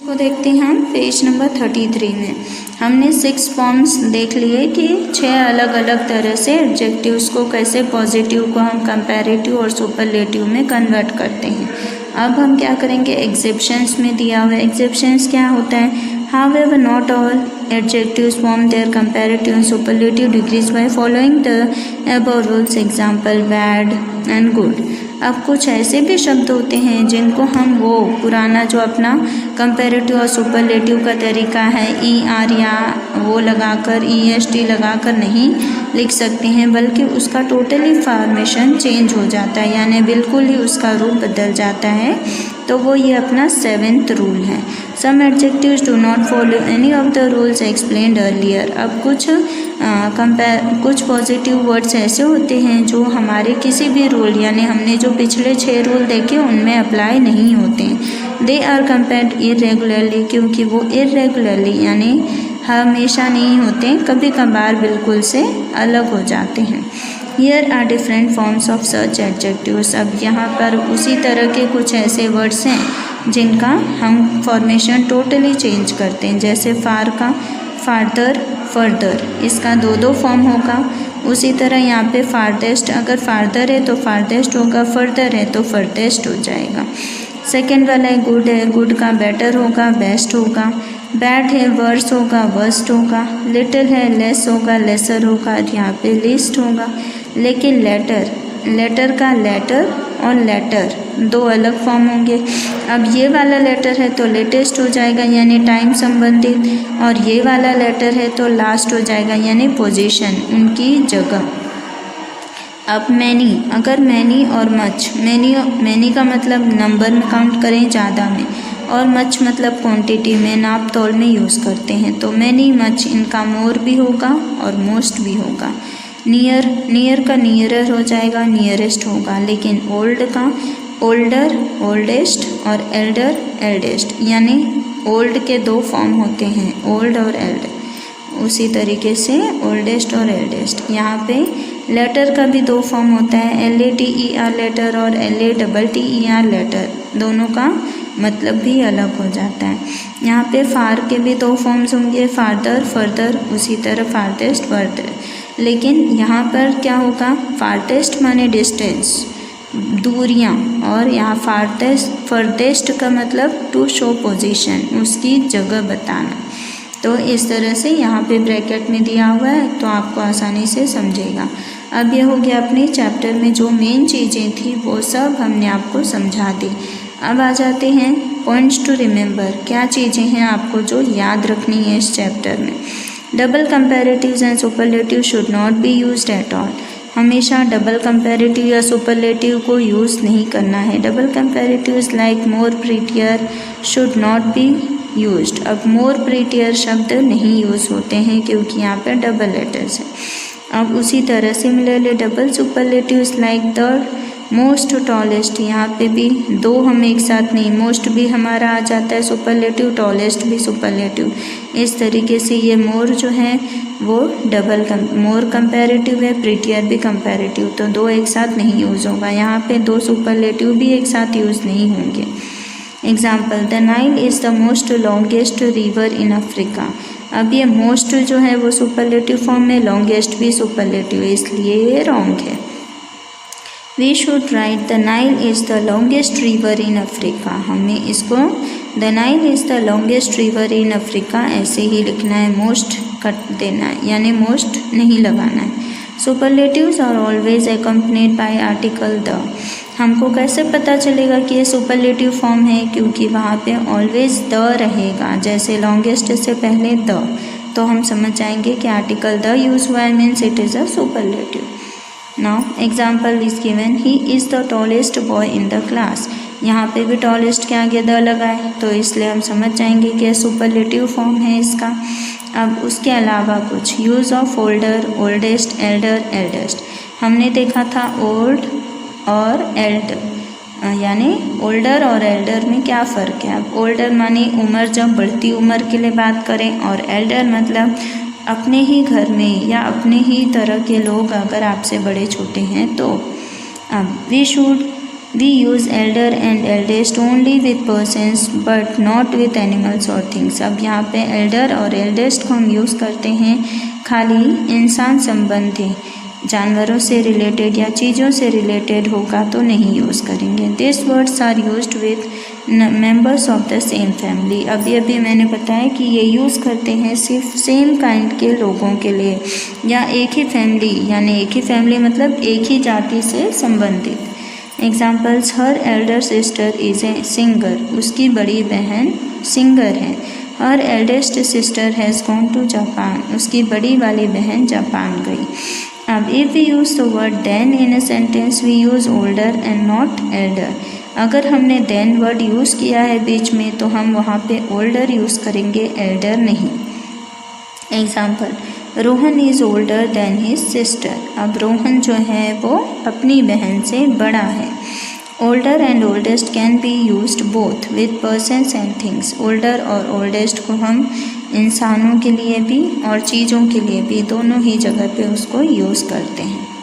को देखते हैं हम पेज नंबर 33 में। हमने 6 फॉर्म्स देख लिए कि 6 अलग अलग तरह से एडजेक्टिव्स को कैसे पॉजिटिव को हम कंपैरेटिव और सुपरलेटिव में कन्वर्ट करते हैं। अब हम क्या करेंगे, एक्सेप्शंस में दिया हुआ है। एक्सेप्शंस क्या होता है, however not all adjectives form their comparative and superlative degrees by following the above rules, example bad and good। अब कुछ ऐसे भी शब्द होते हैं जिनको हम वो पुराना जो अपना कंपैरेटिव और सुपरलेटिव का तरीका है ER या वो लगाकर EST लगाकर नहीं लिख सकते हैं, बल्कि उसका टोटली फॉर्मेशन चेंज हो जाता है, यानी बिल्कुल ही उसका रूप बदल जाता है। तो वो ये अपना 7th रूल है। Some adjectives do not follow any of the rules explained earlier. अब कुछ पॉजिटिव वर्ड्स ऐसे होते हैं जो हमारे किसी भी रूल यानी हमने जो पिछले 6 रूल देखे उनमें अप्लाई नहीं होते हैं। दे आर कंपेयर्ड इरेगुलरली, क्योंकि वो इरेगुलरली यानी हमेशा नहीं होते, कभी कभार बिल्कुल से अलग हो जाते हैं। Here are different forms of such adjectives। अब यहाँ पर उसी तरह के कुछ ऐसे वर्ड्स हैं जिनका हम फॉर्मेशन टोटली चेंज करते हैं, जैसे फार का फार्दर, फर्दर, इसका 2 फॉर्म होगा। उसी तरह यहाँ पे फार्देस्ट, अगर फार्दर है तो फार्देस्ट होगा, फर्दर है तो फर्देस्ट हो जाएगा। सेकेंड वाला है गुड का बेटर होगा, बेस्ट होगा। बैड है वर्स होगा, वर्स्ट होगा। लिटिल है लेस होगा, लेसर होगा, यहाँ पे लीस्ट होगा। लेकिन लेटर का लेटर और लेटर 2 अलग फॉर्म होंगे। अब ये वाला लेटर है तो लेटेस्ट हो जाएगा यानी टाइम संबंधित, और ये वाला लेटर है तो लास्ट हो जाएगा यानी पोजीशन, उनकी जगह। अब मैनी, अगर मैनी और मच, मैनी का मतलब नंबर में काउंट करें ज़्यादा में, और मच मतलब क्वांटिटी में नाप तोल में यूज़ करते हैं, तो मैनी मच इनका मोर भी होगा और मोस्ट भी होगा। नियर का नियरर हो जाएगा, नियरेस्ट होगा। लेकिन ओल्ड का ओल्डर, ओल्डेस्ट और एल्डर, एल्डेस्ट, यानी ओल्ड के 2 फॉर्म होते हैं, ओल्ड और एल्ड। उसी तरीके से ओल्डेस्ट और एल्डेस्ट। यहाँ पे लेटर का भी 2 फॉर्म होता है, LATER लेटर और LATTER लेटर, दोनों का मतलब भी अलग हो जाता है। यहाँ पे फार के भी 2 फॉर्म्स होंगे, फार्दर, फर्दर, उसी तरह फार्देस्ट, फर्दर। लेकिन यहाँ पर क्या होगा, फार्देस्ट माने डिस्टेंस, दूरियाँ, और यहाँ फर्देस्ट का मतलब टू शो पोजीशन, उसकी जगह बताना। तो इस तरह से यहाँ पे ब्रैकेट में दिया हुआ है तो आपको आसानी से समझेगा। अब ये हो गया अपने चैप्टर में जो मेन चीज़ें थी वो सब हमने आपको समझा दी। अब आ जाते हैं पॉइंट्स टू रिमेंबर, क्या चीज़ें हैं आपको जो याद रखनी है इस चैप्टर में। Double comparatives and superlative should not be used at all. हमेशा डबल कंपैरेटिव या सुपरलेटिव को यूज़ नहीं करना है। Double comparatives like more prettier should not be used. अब मोर प्रीटियर शब्द नहीं यूज़ होते हैं क्योंकि यहाँ पर डबल लेटर्स हैं। अब उसी तरह similarly double superlatives like the most tallest, यहाँ पे भी 2 हम एक साथ नहीं, मोस्ट भी हमारा आ जाता है सुपरलेटिव, टॉलेस्ट भी सुपरलेटिव। इस तरीके से ये मोर जो है वो मोर कंपैरेटिव है, प्रीटियर भी कंपैरेटिव, तो 2 एक साथ नहीं यूज़ होगा। यहाँ पे 2 सुपरलेटिव भी एक साथ यूज़ नहीं होंगे। Example, the Nile is the most longest river in Africa. अब ये मोस्ट जो है वो सुपरलेटिव फॉर्म में, लॉन्गेस्ट भी सुपरलेटिव है, इसलिए ये रॉन्ग है। We should write the Nile is the longest river in Africa। हमें इसको the Nile is the longest river in Africa ऐसे ही लिखना है, मोस्ट कट देना है यानी मोस्ट नहीं लगाना है। Superlatives are always accompanied by article the। हमको कैसे पता चलेगा कि ये सुपरलेटिव फॉर्म है, क्योंकि वहाँ पे ऑलवेज द रहेगा, जैसे लॉन्गेस्ट से पहले द, तो हम समझ जाएंगे कि आर्टिकल द यूज हुआ है, means it is a superlative. Now example is given, he is the tallest boy in the class. यहाँ पे भी टॉलेस्ट के आगे द लगा है, तो इसलिए हम समझ जाएंगे कि सुपरलेटिव फॉर्म है इसका। अब उसके अलावा कुछ use of older, oldest, Elder, eldest. हमने देखा था ओल्ड और एल्ड, यानी ओल्डर और एल्डर में क्या फ़र्क है। अब ओल्डर माने उम्र, जब बढ़ती उम्र के लिए बात करें, और एल्डर मतलब अपने ही घर में या अपने ही तरह के लोग अगर आपसे बड़े छोटे हैं तो। अब we should we use elder and eldest only with persons but not with animals और थिंग्स। अब यहाँ पे एल्डर और एल्डेस्ट को हम यूज़ करते हैं खाली इंसान संबंधी, जानवरों से रिलेटेड या चीज़ों से रिलेटेड होगा तो नहीं यूज़ करेंगे। This words are used with members of the same family. अभी अभी मैंने बताया कि ये यूज़ करते हैं सिर्फ सेम काइंड के लोगों के लिए या एक ही फैमिली, यानी एक ही फैमिली मतलब एक ही जाति से संबंधित। Examples, her elder sister is a singer, उसकी बड़ी बहन सिंगर है। Her eldest sister has gone to Japan, उसकी बड़ी वाली बहन जापान गई। अब if we use the word then in a sentence we use older and not elder. अगर हमने देन वर्ड यूज़ किया है बीच में तो हम वहाँ पे ओल्डर यूज़ करेंगे, एल्डर नहीं। Example, Rohan is older than his sister. अब रोहन जो है वो अपनी बहन से बड़ा है। Older and oldest can be used both with persons and things. Older और ओल्डेस्ट को हम इंसानों के लिए भी और चीज़ों के लिए भी दोनों ही जगह पे उसको यूज़ करते हैं।